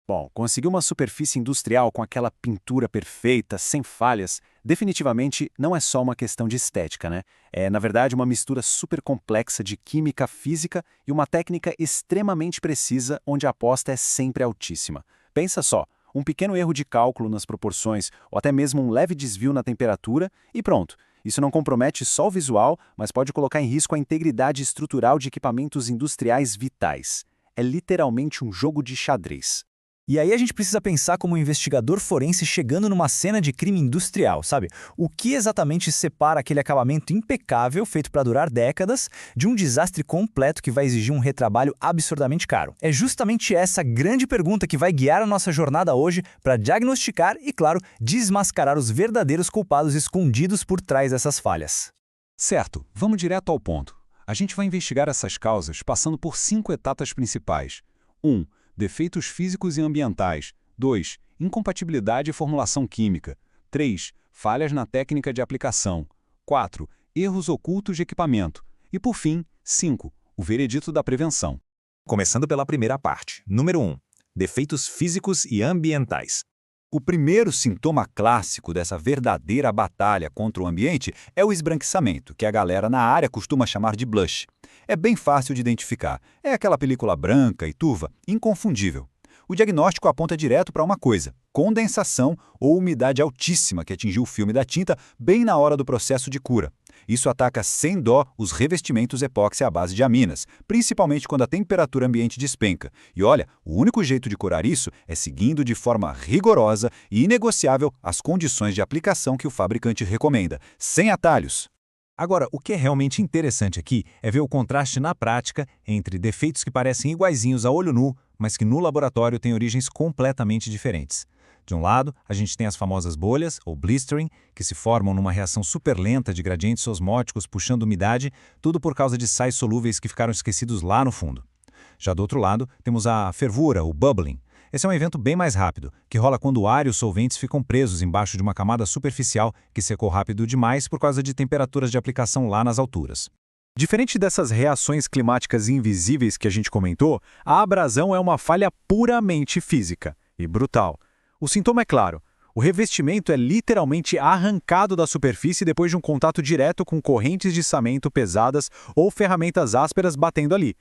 Bom, conseguir uma superfície industrial com aquela pintura perfeita, sem falhas, definitivamente não é só uma questão de estética, né? É, na verdade, uma mistura super complexa de química física e uma técnica extremamente precisa, onde a aposta é sempre altíssima. Pensa só, um pequeno erro de cálculo nas proporções ou até mesmo um leve desvio na temperatura e pronto. Isso não compromete só o visual, mas pode colocar em risco a integridade estrutural de equipamentos industriais vitais. É literalmente um jogo de xadrez. E aí a gente precisa pensar como um investigador forense chegando numa cena de crime industrial, sabe? O que exatamente separa aquele acabamento impecável, feito para durar décadas, de um desastre completo que vai exigir um retrabalho absurdamente caro? É justamente essa grande pergunta que vai guiar a nossa jornada hoje para diagnosticar e, claro, desmascarar os verdadeiros culpados escondidos por trás dessas falhas. Certo, vamos direto ao ponto. A gente vai investigar essas causas passando por 5 etapas principais. 1. Defeitos físicos e ambientais. 2. Incompatibilidade e formulação química. 3. Falhas na técnica de aplicação. 4. Erros ocultos de equipamento. E, por fim, 5. O veredito da prevenção. Começando pela primeira parte. Número 1. Defeitos físicos e ambientais. O primeiro sintoma clássico dessa verdadeira batalha contra o ambiente é o esbranquiçamento, que a galera na área costuma chamar de blush. É bem fácil de identificar. É aquela película branca e turva, inconfundível. O diagnóstico aponta direto para uma coisa: condensação ou umidade altíssima que atingiu o filme da tinta bem na hora do processo de cura. Isso ataca sem dó os revestimentos epóxi à base de aminas, principalmente quando a temperatura ambiente despenca. E olha, o único jeito de curar isso é seguindo de forma rigorosa e inegociável as condições de aplicação que o fabricante recomenda, sem atalhos. Agora, o que é realmente interessante aqui é ver o contraste na prática entre defeitos que parecem iguaizinhos a olho nu, mas que no laboratório têm origens completamente diferentes. De um lado, a gente tem as famosas bolhas, ou blistering, que se formam numa reação super lenta de gradientes osmóticos puxando umidade, tudo por causa de sais solúveis que ficaram esquecidos lá no fundo. Já do outro lado, temos a fervura, o bubbling. Esse é um evento bem mais rápido, que rola quando o ar e os solventes ficam presos embaixo de uma camada superficial que secou rápido demais por causa de temperaturas de aplicação lá nas alturas. Diferente dessas reações climáticas invisíveis que a gente comentou, a abrasão é uma falha puramente física e brutal. O sintoma é claro: o revestimento é literalmente arrancado da superfície depois de um contato direto com correntes de içamento pesadas ou ferramentas ásperas batendo ali.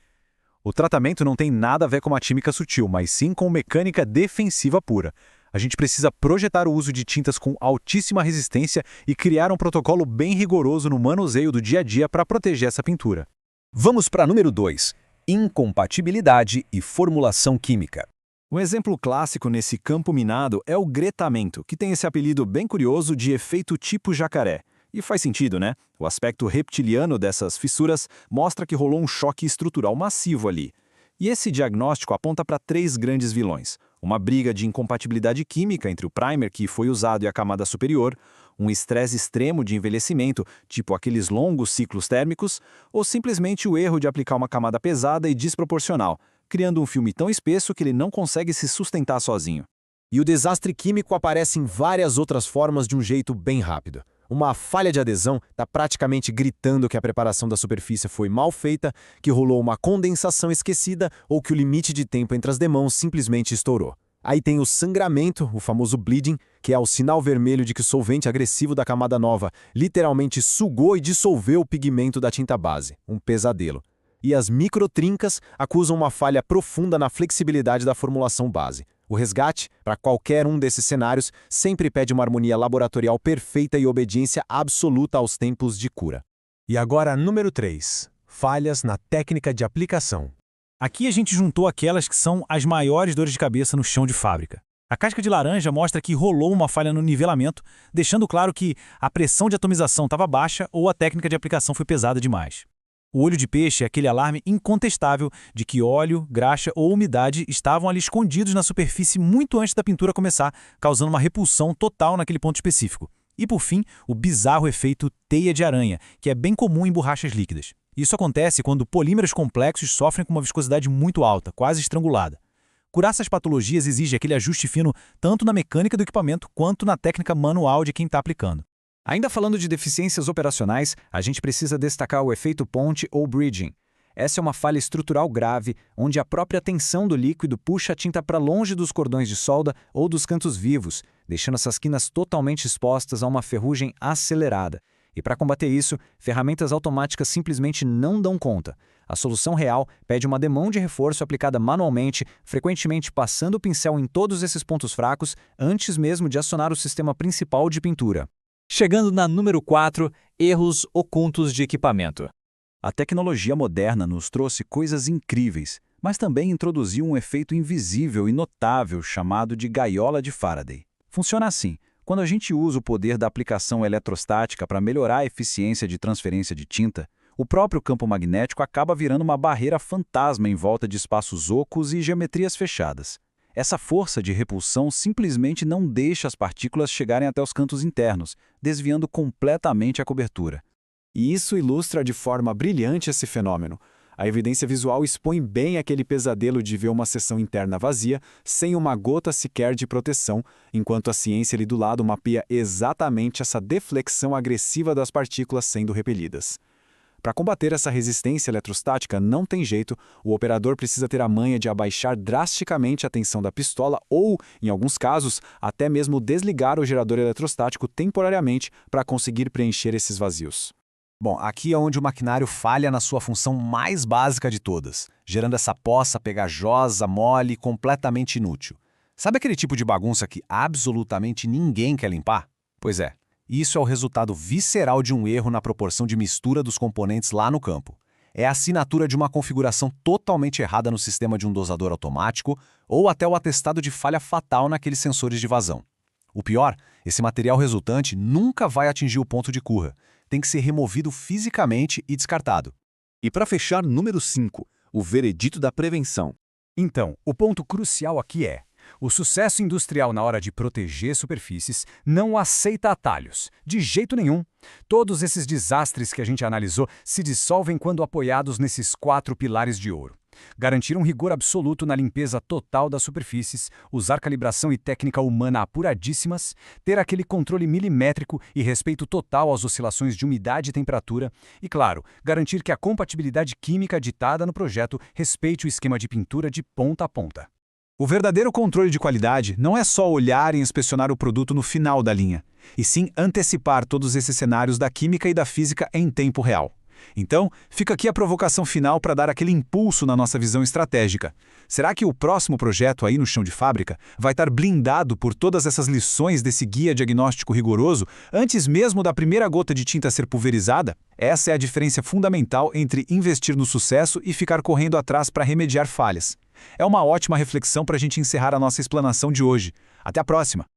O tratamento não tem nada a ver com uma química sutil, mas sim com mecânica defensiva pura. A gente precisa projetar o uso de tintas com altíssima resistência e criar um protocolo bem rigoroso no manuseio do dia a dia para proteger essa pintura. Vamos para número 2. Incompatibilidade e formulação química. Um exemplo clássico nesse campo minado é o gretamento, que tem esse apelido bem curioso de efeito tipo jacaré. E faz sentido, né? O aspecto reptiliano dessas fissuras mostra que rolou um choque estrutural massivo ali. E esse diagnóstico aponta para 3 grandes vilões: uma briga de incompatibilidade química entre o primer que foi usado e a camada superior, um estresse extremo de envelhecimento, tipo aqueles longos ciclos térmicos, ou simplesmente o erro de aplicar uma camada pesada e desproporcional, criando um filme tão espesso que ele não consegue se sustentar sozinho. E o desastre químico aparece em várias outras formas de um jeito bem rápido. Uma falha de adesão está praticamente gritando que a preparação da superfície foi mal feita, que rolou uma condensação esquecida ou que o limite de tempo entre as demãos simplesmente estourou. Aí tem o sangramento, o famoso bleeding, que é o sinal vermelho de que o solvente agressivo da camada nova literalmente sugou e dissolveu o pigmento da tinta base. Um pesadelo. E as microtrincas acusam uma falha profunda na flexibilidade da formulação base. O resgate, para qualquer um desses cenários, sempre pede uma harmonia laboratorial perfeita e obediência absoluta aos tempos de cura. E agora, número 3. Falhas na técnica de aplicação. Aqui a gente juntou aquelas que são as maiores dores de cabeça no chão de fábrica. A casca de laranja mostra que rolou uma falha no nivelamento, deixando claro que a pressão de atomização estava baixa ou a técnica de aplicação foi pesada demais. O olho de peixe é aquele alarme incontestável de que óleo, graxa ou umidade estavam ali escondidos na superfície muito antes da pintura começar, causando uma repulsão total naquele ponto específico. E por fim, o bizarro efeito teia de aranha, que é bem comum em borrachas líquidas. Isso acontece quando polímeros complexos sofrem com uma viscosidade muito alta, quase estrangulada. Curar essas patologias exige aquele ajuste fino tanto na mecânica do equipamento quanto na técnica manual de quem está aplicando. Ainda falando de deficiências operacionais, a gente precisa destacar o efeito ponte ou bridging. Essa é uma falha estrutural grave, onde a própria tensão do líquido puxa a tinta para longe dos cordões de solda ou dos cantos vivos, deixando essas quinas totalmente expostas a uma ferrugem acelerada. E para combater isso, ferramentas automáticas simplesmente não dão conta. A solução real pede uma demão de reforço aplicada manualmente, frequentemente passando o pincel em todos esses pontos fracos, antes mesmo de acionar o sistema principal de pintura. Chegando na número 4, erros ocultos de equipamento. A tecnologia moderna nos trouxe coisas incríveis, mas também introduziu um efeito invisível e notável chamado de gaiola de Faraday. Funciona assim: quando a gente usa o poder da aplicação eletrostática para melhorar a eficiência de transferência de tinta, o próprio campo magnético acaba virando uma barreira fantasma em volta de espaços ocos e geometrias fechadas. Essa força de repulsão simplesmente não deixa as partículas chegarem até os cantos internos, desviando completamente a cobertura. E isso ilustra de forma brilhante esse fenômeno. A evidência visual expõe bem aquele pesadelo de ver uma seção interna vazia, sem uma gota sequer de proteção, enquanto a ciência ali do lado mapeia exatamente essa deflexão agressiva das partículas sendo repelidas. Para combater essa resistência eletrostática, não tem jeito, o operador precisa ter a manha de abaixar drasticamente a tensão da pistola ou, em alguns casos, até mesmo desligar o gerador eletrostático temporariamente para conseguir preencher esses vazios. Bom, aqui é onde o maquinário falha na sua função mais básica de todas, gerando essa poça pegajosa, mole e completamente inútil. Sabe aquele tipo de bagunça que absolutamente ninguém quer limpar? Pois é, isso é o resultado visceral de um erro na proporção de mistura dos componentes lá no campo. É a assinatura de uma configuração totalmente errada no sistema de um dosador automático ou até o atestado de falha fatal naqueles sensores de vazão. O pior, esse material resultante nunca vai atingir o ponto de curra. Tem que ser removido fisicamente e descartado. E para fechar, número 5, o veredito da prevenção. Então, o ponto crucial aqui é: o sucesso industrial na hora de proteger superfícies não aceita atalhos, de jeito nenhum. Todos esses desastres que a gente analisou se dissolvem quando apoiados nesses 4 pilares de ouro. Garantir um rigor absoluto na limpeza total das superfícies, usar calibração e técnica humana apuradíssimas, ter aquele controle milimétrico e respeito total às oscilações de umidade e temperatura, e, claro, garantir que a compatibilidade química ditada no projeto respeite o esquema de pintura de ponta a ponta. O verdadeiro controle de qualidade não é só olhar e inspecionar o produto no final da linha, e sim antecipar todos esses cenários da química e da física em tempo real. Então, fica aqui a provocação final para dar aquele impulso na nossa visão estratégica. Será que o próximo projeto aí no chão de fábrica vai estar blindado por todas essas lições desse guia diagnóstico rigoroso antes mesmo da primeira gota de tinta ser pulverizada? Essa é a diferença fundamental entre investir no sucesso e ficar correndo atrás para remediar falhas. É uma ótima reflexão para a gente encerrar a nossa explanação de hoje. Até a próxima!